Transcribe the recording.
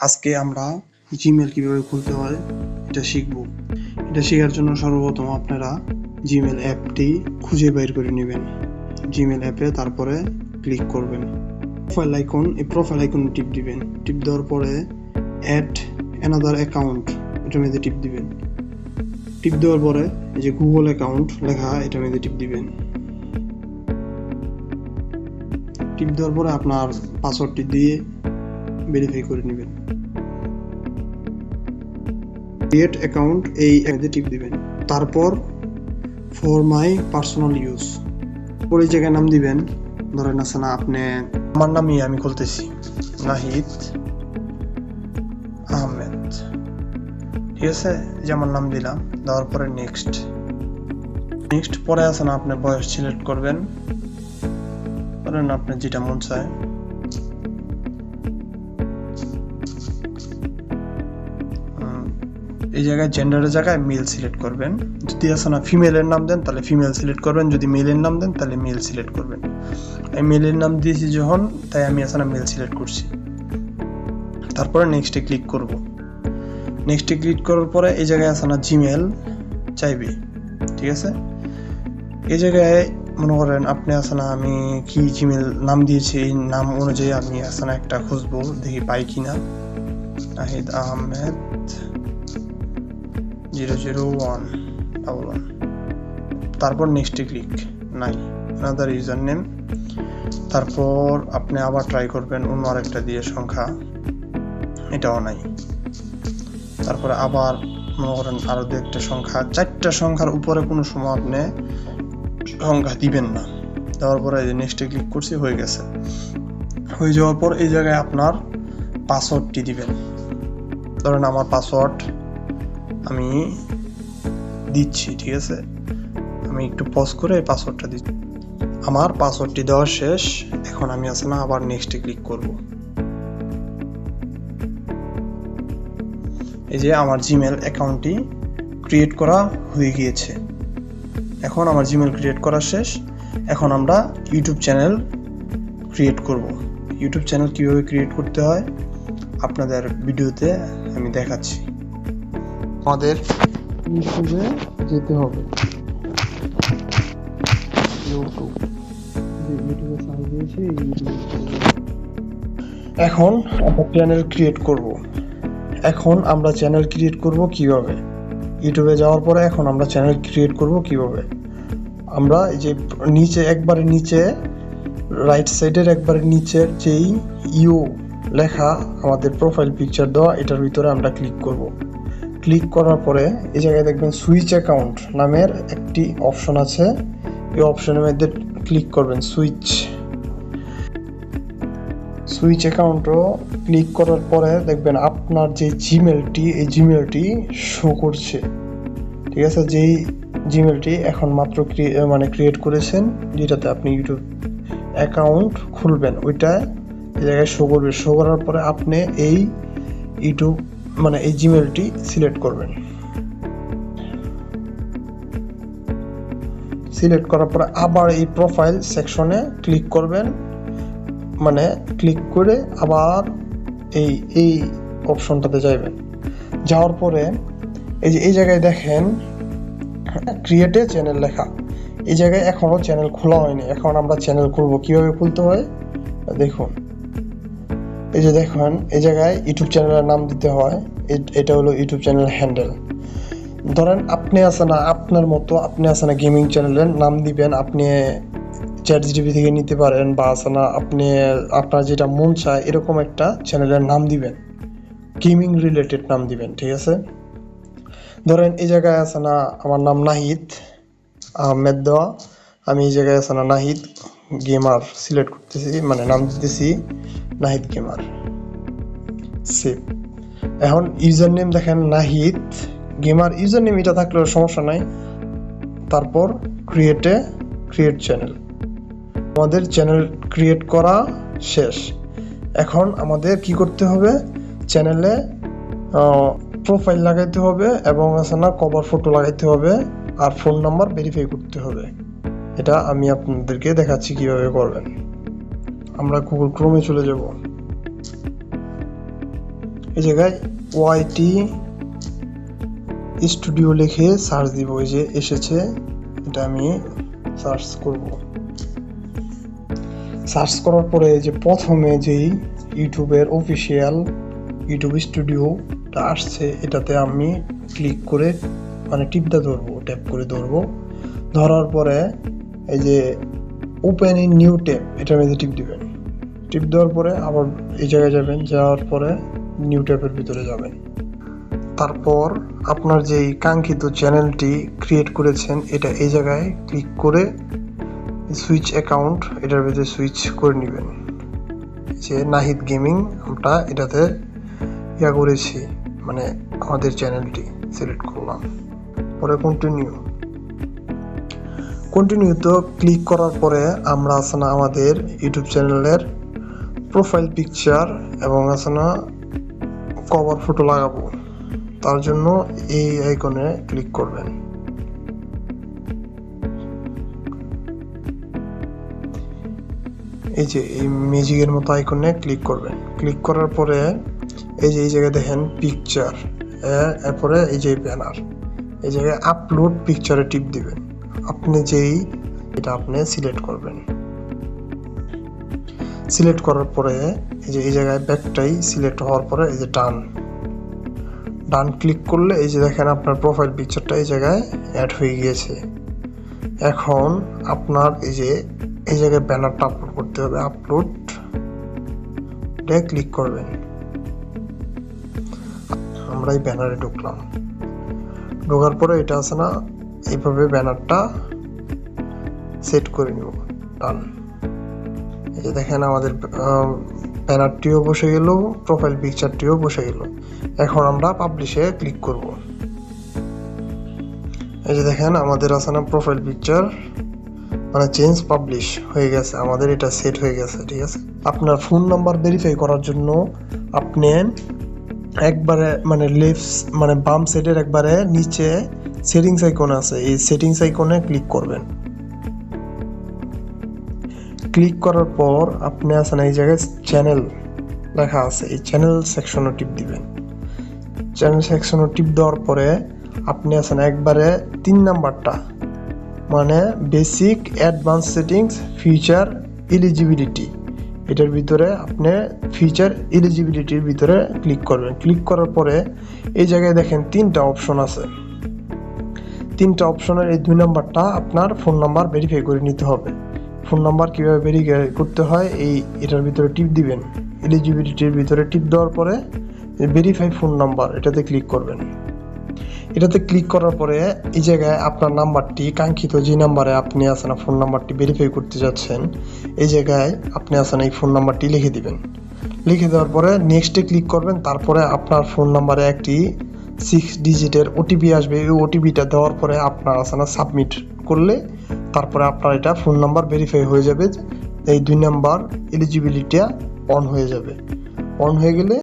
আজকে আমরা জিমেল কিভাবে খুলতে হয় এটা শিখব। এটা শেখার জন্য সর্বপ্রথম আপনারা জিমেল অ্যাপটি খুঁজে বের করে নেবেন। জিমেল অ্যাপে তারপরে ক্লিক করবেন, প্রোফাইল আইকনে টিপ দিবেন। টিপ দেওয়ার পরে অ্যাড অ্যানাদার অ্যাকাউন্ট এটার মধ্যে টিপ দিবেন। টিপ দেওয়ার পরে এই যে গুগল অ্যাকাউন্ট লেখা এটার মধ্যে টিপ দিবেন। টিপ দেওয়ার পরে আপনার পাসওয়ার্ডটি দিয়ে ভেরিফাই করে নেবেন। ক্রিয়েট অ্যাকাউন্ট এই অ্যাপে টিপ দিবেন। তারপর ফর মাই পার্সোনাল ইউজ পরে এই জায়গায় নাম দিবেন। ধরেন আছে না, আপনি আমার নামই আমি খুলতেছি, নাহিদ আহমেদ, ঠিক আছে? যে আমার নাম দিলাম, দেওয়ার পরে নেক্সট পরে আছে না, আপনি বয়স সিলেক্ট করবেন, ধরেন আপনার যেটা মন চায়। এই জায়গায় জেন্ডারের জায়গায় মেল সিলেক্ট করবেন। যদি আছে না ফিমেলের নাম দেন তাহলে ফিমেল সিলেক্ট করবেন, যদি মেলের নাম দেন তাহলে মেল সিলেক্ট করবেন। আমি মেলের নাম দিয়েছি যখন, তাই আমি আছে না মেল সিলেক্ট করছি। তারপরে নেক্সটে ক্লিক করব। নেক্সটে ক্লিক করার পরে এই জায়গায় আছে না জিমেল চাইবে, ঠিক আছে? এই জায়গায় মনে করেন আপনি আছে না, আমি কি জিমেল নাম দিয়েছি এই নাম অনুযায়ী আমি আছে না একটা খুঁজবো, দেখি পাই কিনা। নাহিদ আহমেদ 00111। তারপর নেক্সটে ক্লিক, নাই আনাদার ইউজার নেম। তারপর আপনি আবার ট্রাই করবেন অন্য আরেকটা দিয়ে সংখ্যা, এটাও নাই। তারপরে আবার মনে করেন আরো দু একটা সংখ্যা, 4টা সংখ্যার উপরে কোনো সময় আপনি সংখ্যা দিবেন না। দেওয়ার পরে নেক্সটে ক্লিক করছি, হয়ে গেছে। হয়ে যাওয়ার পর এই জায়গায় আপনার পাসওয়ার্ডটি দিবেন। ধরেন আমার পাসওয়ার্ড আমি দিচ্ছি, ঠিক আছে? আমি একটু পজ করে এই পাসওয়ার্ডটা দিচ্ছি। আমার পাসওয়ার্ডটি দেওয়া শেষ। এখন আমি আছে না আবার নেক্সটে ক্লিক করব। এই যে আমার জিমেল অ্যাকাউন্টটি ক্রিয়েট করা হয়ে গিয়েছে। এখন আমার জিমেল ক্রিয়েট করা শেষ। এখন আমরা ইউটিউব চ্যানেল ক্রিয়েট করব। ইউটিউব চ্যানেল কিভাবে ক্রিয়েট করতে হয় আপনাদের ভিডিওতে আমি দেখাচ্ছি। আমাদের ইউটিউবে যেতে হবে। এখন আমরা চ্যানেল ক্রিয়েট করব। এখন আমরা চ্যানেল ক্রিয়েট করব কিভাবে? ইউটিউবে যাওয়ার পরে এখন আমরা চ্যানেল ক্রিয়েট করব কিভাবে? আমরা এই যে নিচে একবারে নিচে রাইট সাইডের একবারে নিচের যেই ইউ লেখা আমাদের প্রোফাইল পিকচার দেওয়া, এটার ভিতরে আমরা ক্লিক করব। ক্লিক করার পরে এই জায়গায় দেখবেন সুইচ অ্যাকাউন্ট নামের একটি অপশন আছে। এই অপশনের মধ্যে ক্লিক করবেন, সুইচ অ্যাকাউন্টও ক্লিক করার পরে দেখবেন আপনার যে জিমেলটি, এই জিমেলটি শো করছে, ঠিক আছে? যেই জিমেলটি এখন মাত্র ক্রিয়েট করেছেন, যেটাতে আপনি ইউটিউব অ্যাকাউন্ট খুলবেন, ওইটা এই জায়গায় শো করবে। শো করার পরে আপনি এই ইউটিউব এই জিমেলটি সিলেক্ট করবেন। সিলেক্ট করার পরে আবার এই প্রোফাইল সেকশনে ক্লিক করবেন, ক্লিক করে আবার এই অপশনটাতে যাবেন। যাওয়ার পরে এই যে এই জায়গায় দেখেন ক্রিয়েটে চ্যানেল লেখা, এই জায়গায় এখনো চ্যানেল খোলা হয়নি। এখন আমরা চ্যানেল খুলবো। কিভাবে খুলতে হয় দেখুন। এই যে দেখুন এই জায়গায় ইউটিউব চ্যানেলের নাম দিতে হয়। এটা হলো ইউটিউব চ্যানেল হ্যান্ডেল। ধরেন আপনি আছে না আপনার মতো আপনি আছে না গেমিং চ্যানেলের নাম দিবেন। আপনি চ্যাটজিপিটি থেকে নিতে পারেন, বা আছে না আপনি আপনার যেটা মন চায় এরকম একটা চ্যানেলের নাম দিবেন, গেমিং রিলেটেড নাম দিবেন, ঠিক আছে? ধরেন এই জায়গায় আছে না আমার নাম নাহিদ আহমেদ দেওয়া, আমি এই জায়গায় আছে না নাহিদ গেমার সিলেক্ট করতেছি, নাম দিতেছি নাহিদ গেমার, সেভ। এখন ইউজার নেম দেখেন নাহিদ গেমার, ইউজার নেম এটা থাকলেও সমস্যা নাই। তারপর ক্রিয়েট চ্যানেল। আমাদের চ্যানেল ক্রিয়েট করা শেষ। এখন আমাদের কি করতে হবে? চ্যানেলে প্রোফাইল লাগাইতে হবে এবং আছে না কভার ফটো লাগাইতে হবে, আর ফোন নাম্বার ভেরিফাই করতে হবে। এটা আমি আপনাদেরকে দেখাচ্ছি কিভাবে করবেন। আমরা গুগল ক্রোমে চলে যাব। এই জায়গায় ওয়াইটি স্টুডিও লিখে সার্চ দিব, এই যে এসেছে, এটা আমি সার্চ করব। সার্চ করার পরে যে প্রথমে যেই ইউটিউবের অফিসিয়াল ইউটিউব স্টুডিওটা আসছে, এটাতে আমি ক্লিক করে মানে টিপটা ধরবো, ট্যাপ করে ধরবো। ধরার পরে এই যে ওপেন ইন নিউ ট্যাব, এটার মধ্যে টিপ দিবেন। টিপ দেওয়ার পরে আবার এই জায়গায় যাবেন, যাওয়ার পরে নিউ ট্যাবের ভিতরে যাবেন। তারপর আপনার যেই কাঙ্ক্ষিত চ্যানেলটি ক্রিয়েট করেছেন, এটা এই জায়গায় ক্লিক করে সুইচ অ্যাকাউন্ট, এটার ভিতরে সুইচ করে নেবেন। যে নাহিদ গেমিং আমরা এটাতে করেছি, মানে আমাদের চ্যানেলটি সিলেক্ট করলাম। পরে কন্টিনিউ তো ক্লিক করার পরে আমরা আছে না আমাদের ইউটিউব চ্যানেলের প্রোফাইল পিকচার এবং আছে না কভার ফটো লাগাবো। তার জন্য এই আইকনে ক্লিক করবেন। এই যে এই ম্যাজিকের মতো আইকনে ক্লিক করবেন। ক্লিক করার পরে এই যে এই জায়গায় দেখেন পিকচার, এরপরে এই যে ব্যানার, এই জায়গায় আপলোড পিকচারে টিপ দিবেন। আপনি যেই এটা আপনি সিলেক্ট করবেন। সিলেক্ট করার পরে এই যে এই জায়গায় ব্যাকটাই সিলেক্ট হওয়ার পরে এই যে ডান ক্লিক করলে এই যে দেখেন আপনার প্রোফাইল পিকচারটা এই জায়গায় অ্যাড হয়ে গিয়েছে। এখন আপনার এই জায়গায় ব্যানারটা আপলোড করতে হবে। আপলোড ক্লিক করবেন। আমরা এই ব্যানারে ঢুকলাম। ঢোকার পরে এটা আছে না এইভাবে ব্যানারটা সেট করে নিব। ডান। এই যে দেখেন আমাদের ব্যানারটিও বসে গেল, প্রোফাইল পিকচারটিও বসে গেল। এখন আমরা পাবলিশে ক্লিক করব। এই যে দেখেন আমাদের আছে না প্রোফাইল পিকচার মানে চেঞ্জ পাবলিশ হয়ে গেছে, আমাদের এটা সেট হয়ে গেছে। ঠিক আছে, আপনার ফোন নাম্বার ভেরিফাই করার জন্য আপনি একবারে মানে লেফট মানে বাম সাইডের একবারে নিচে সেটিংস আইকন আছে, এই সেটিংস আইকনে ক্লিক করবেন। ক্লিক করার পর আপনি আছেন এই জায়গায় চ্যানেল লেখা আছে, এই চ্যানেল সেকশনে টিপ দিবেন। চ্যানেল সেকশনে টিপ দেওয়ার পরে আপনি আছেন একবারে 3 নাম্বারটা মানে basic advance settings feature eligibility, এটার ভিতরে আপনি ফিচার এলিজিবিলিটির ভিতরে ক্লিক করবেন। ক্লিক করার পরে এই জায়গায় দেখেন 3টা অপশন আছে। 3টা অপশনের এই 2 নাম্বারটা আপনার ফোন নাম্বার ভেরিফাই করে নিতে হবে। ফোন নাম্বার কীভাবে ভেরিফাই করতে হয় এটার ভিতরে টিপ দিবেন। এলিজিবিলিটির ভিতরে টিপ দেওয়ার পরে ভেরিফাই ফোন নাম্বার এটাতে ক্লিক করবেন। এটাতে ক্লিক করার পরে এই জায়গায় আপনার নাম্বারটি কাঙ্ক্ষিত যে নাম্বারে আপনি আছেন ফোন নাম্বারটি ভেরিফাই করতে যাচ্ছেন, এই জায়গায় আপনি আছেন এই ফোন নাম্বারটি লিখে দিবেন। লিখে দেওয়ার পরে নেক্সটে ক্লিক করবেন। তারপরে আপনার ফোন নাম্বারে একটি 6 ডিজিটের ওটিপি আসবে। এই ওটিপিটা দেওয়ার পরে আপনার আছেন সাবমিট করলে তারপরে আপনার এটা ফোন নাম্বার ভেরিফাই হয়ে যাবে। এই 2 নাম্বার এলিজিবিলিটিটা অন হয়ে যাবে। অন হয়ে গেলে